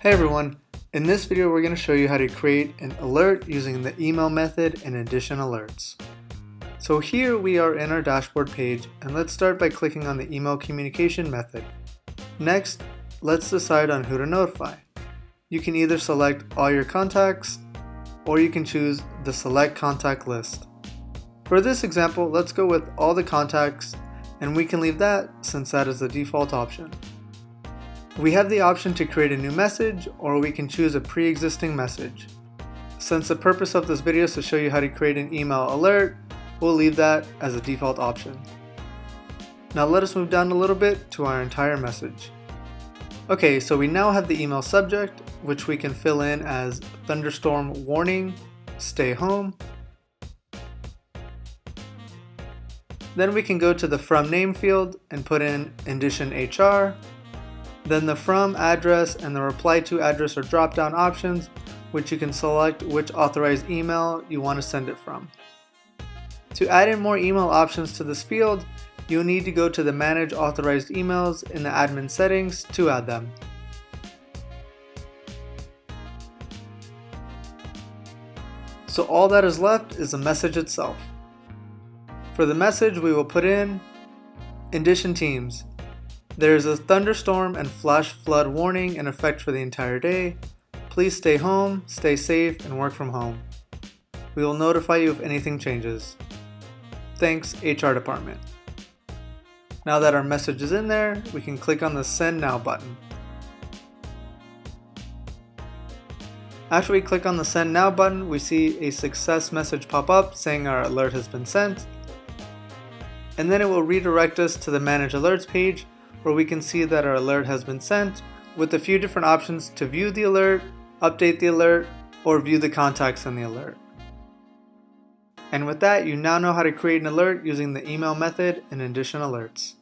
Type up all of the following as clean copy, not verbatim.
Hey everyone, in this video we're going to show you how to create an alert using the email method in Indition alerts. So here we are in our dashboard page, and let's start by clicking on the email communication method. Next, let's decide on who to notify. You can either select all your contacts or you can choose the select contact list. For this example, let's go with all the contacts, and we can leave that since that is the default option. We have the option to create a new message, or we can choose a pre-existing message. Since the purpose of this video is to show you how to create an email alert, we'll leave that as a default option. Now let us move down a little bit to our entire message. Okay, so we now have the email subject, which we can fill in as thunderstorm warning, stay home. Then we can go to the from name field and put in Indition HR. Then the from address and the reply to address are drop-down options, which you can select which authorized email you want to send it from. To add in more email options to this field, you'll need to go to the Manage Authorized Emails in the admin settings to add them. So all that is left is the message itself. For the message, we will put in Indition Teams. There is a thunderstorm and flash flood warning in effect for the entire day. Please stay home, stay safe, and work from home. We will notify you if anything changes. Thanks, HR department. Now that our message is in there, we can click on the Send Now button. After we click on the Send Now button, we see a success message pop up saying our alert has been sent. And then it will redirect us to the Manage Alerts page, where we can see that our alert has been sent with a few different options to view the alert, update the alert, or view the contacts in the alert. And with that, you now know how to create an alert using the email method in Indition alerts.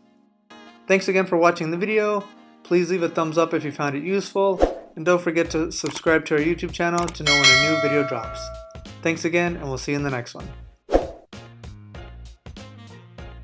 Thanks again for watching the video. Please leave a thumbs up if you found it useful, and don't forget to subscribe to our YouTube channel to know when a new video drops. Thanks again, and we'll see you in the next one.